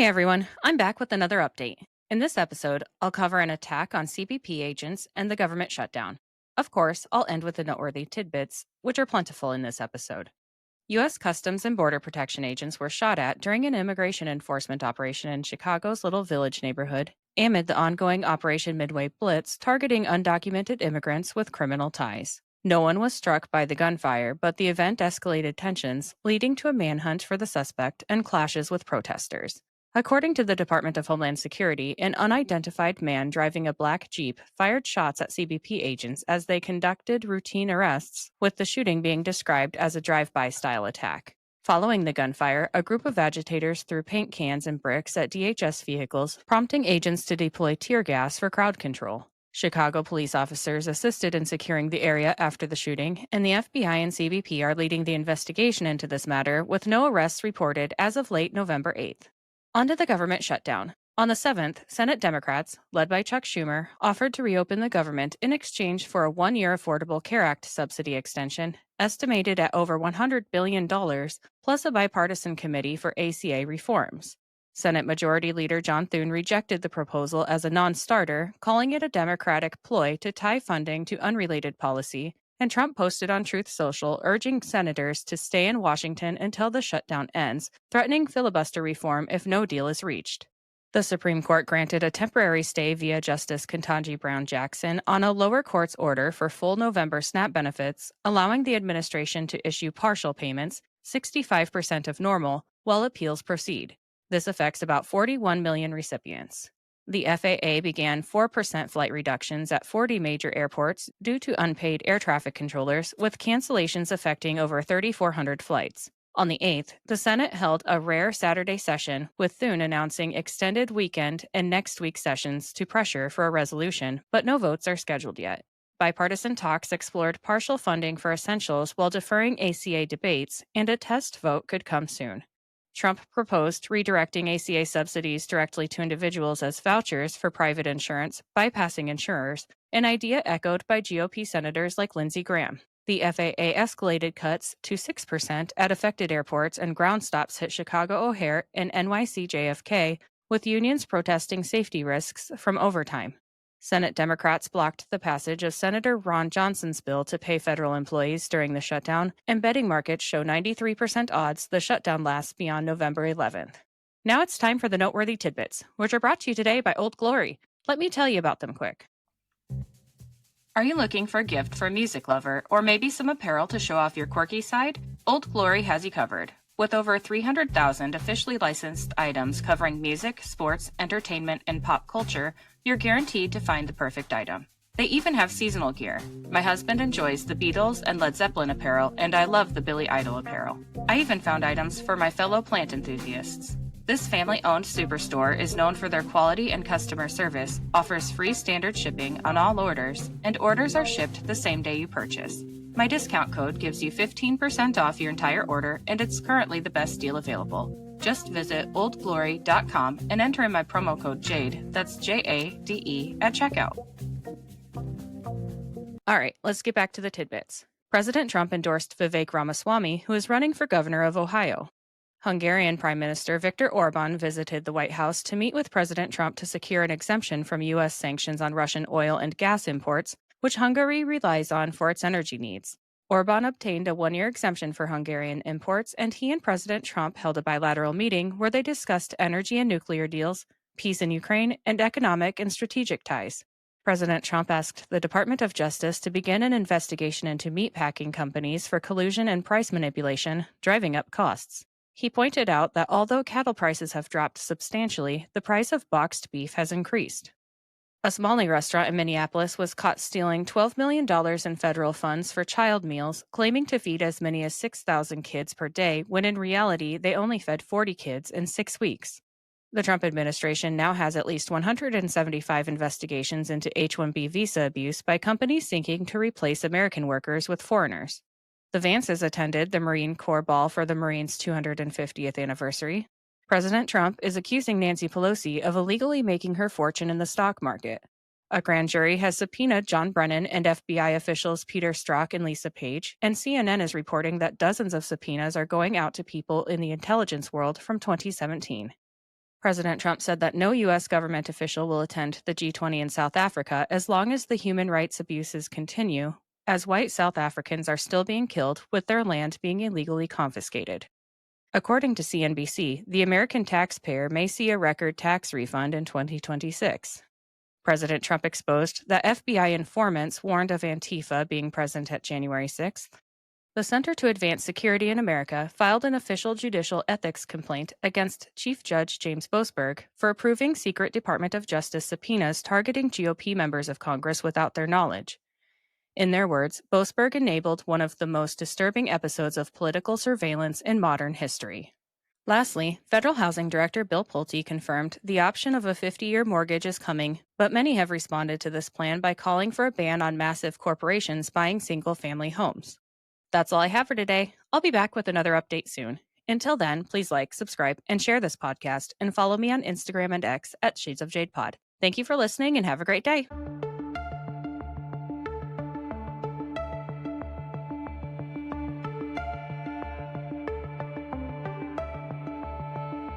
Hey everyone, I'm back with another update. In this episode, I'll cover an attack on CBP agents and the government shutdown. Of course, I'll end with the noteworthy tidbits, which are plentiful in this episode. U.S. Customs and Border Protection agents were shot at during an immigration enforcement operation in Chicago's Little Village neighborhood, amid the ongoing Operation Midway Blitz targeting undocumented immigrants with criminal ties. No one was struck by the gunfire, but the event escalated tensions, leading to a manhunt for the suspect and clashes with protesters. According to the Department of Homeland Security, an unidentified man driving a black Jeep fired shots at CBP agents as they conducted routine arrests, with the shooting being described as a drive-by style attack. Following the gunfire, a group of agitators threw paint cans and bricks at DHS vehicles, prompting agents to deploy tear gas for crowd control. Chicago police officers assisted in securing the area after the shooting, and the FBI and CBP are leading the investigation into this matter, with no arrests reported as of late November 8th. Onto the government shutdown. On the 7th, Senate Democrats, led by Chuck Schumer, offered to reopen the government in exchange for a one-year Affordable Care Act subsidy extension, estimated at over $100 billion, plus a bipartisan committee for ACA reforms. Senate Majority Leader John Thune rejected the proposal as a non-starter, calling it a Democratic ploy to tie funding to unrelated policy, and Trump posted on Truth Social urging senators to stay in Washington until the shutdown ends, threatening filibuster reform if no deal is reached. The Supreme Court granted a temporary stay via Justice Ketanji Brown Jackson on a lower court's order for full November SNAP benefits, allowing the administration to issue partial payments, 65% of normal, while appeals proceed. This affects about 41 million recipients. The FAA began 4% flight reductions at 40 major airports due to unpaid air traffic controllers, with cancellations affecting over 3,400 flights. On the 8th, the Senate held a rare Saturday session, with Thune announcing extended weekend and next week sessions to pressure for a resolution, but no votes are scheduled yet. Bipartisan talks explored partial funding for essentials while deferring ACA debates, and a test vote could come soon. Trump proposed redirecting ACA subsidies directly to individuals as vouchers for private insurance, bypassing insurers, an idea echoed by GOP senators like Lindsey Graham. The FAA escalated cuts to 6% at affected airports, and ground stops hit Chicago O'Hare and NYC JFK, with unions protesting safety risks from overtime. Senate Democrats blocked the passage of Senator Ron Johnson's bill to pay federal employees during the shutdown, and betting markets show 93% odds the shutdown lasts beyond November 11th. Now it's time for the noteworthy tidbits, which are brought to you today by Old Glory. Let me tell you about them quick. Are you looking for a gift for a music lover, or maybe some apparel to show off your quirky side? Old Glory has you covered. With over 300,000 officially licensed items covering music, sports, entertainment, and pop culture, you're guaranteed to find the perfect item. They even have seasonal gear. My husband enjoys the Beatles and Led Zeppelin apparel, and I love the Billy Idol apparel. I even found items for my fellow plant enthusiasts. This family-owned superstore is known for their quality and customer service, offers free standard shipping on all orders, and orders are shipped the same day you purchase. My discount code gives you 15% off your entire order, and it's currently the best deal available. Just visit oldglory.com and enter in my promo code JADE, that's JADE, at checkout. All right, let's get back to the tidbits. President Trump endorsed Vivek Ramaswamy, who is running for governor of Ohio. Hungarian Prime Minister Viktor Orban visited the White House to meet with President Trump to secure an exemption from U.S. sanctions on Russian oil and gas imports, which Hungary relies on for its energy needs. Orban obtained a one-year exemption for Hungarian imports, and he and President Trump held a bilateral meeting where they discussed energy and nuclear deals, peace in Ukraine, and economic and strategic ties. President Trump asked the Department of Justice to begin an investigation into meatpacking companies for collusion and price manipulation, driving up costs. He pointed out that although cattle prices have dropped substantially, the price of boxed beef has increased. A Somali restaurant in Minneapolis was caught stealing $12 million in federal funds for child meals, claiming to feed as many as 6,000 kids per day, when in reality they only fed 40 kids in 6 weeks. The Trump administration now has at least 175 investigations into H-1B visa abuse by companies seeking to replace American workers with foreigners. The Vances attended the Marine Corps Ball for the Marines' 250th anniversary. President Trump is accusing Nancy Pelosi of illegally making her fortune in the stock market. A grand jury has subpoenaed John Brennan and FBI officials Peter Strzok and Lisa Page, and CNN is reporting that dozens of subpoenas are going out to people in the intelligence world from 2017. President Trump said that no U.S. government official will attend the G20 in South Africa as long as the human rights abuses continue, as white South Africans are still being killed with their land being illegally confiscated. According to CNBC, the American taxpayer may see a record tax refund in 2026. President Trump exposed that FBI informants warned of Antifa being present at January 6th. The Center to Advance Security in America filed an official judicial ethics complaint against Chief Judge James Boasberg for approving secret Department of Justice subpoenas targeting GOP members of Congress without their knowledge. In their words, Boasberg enabled one of the most disturbing episodes of political surveillance in modern history. Lastly, Federal Housing Director Bill Pulte confirmed the option of a 50-year mortgage is coming, but many have responded to this plan by calling for a ban on massive corporations buying single-family homes. That's all I have for today. I'll be back with another update soon. Until then, please like, subscribe, and share this podcast, and follow me on Instagram and X at Shades of Jade Pod. Thank you for listening and have a great day.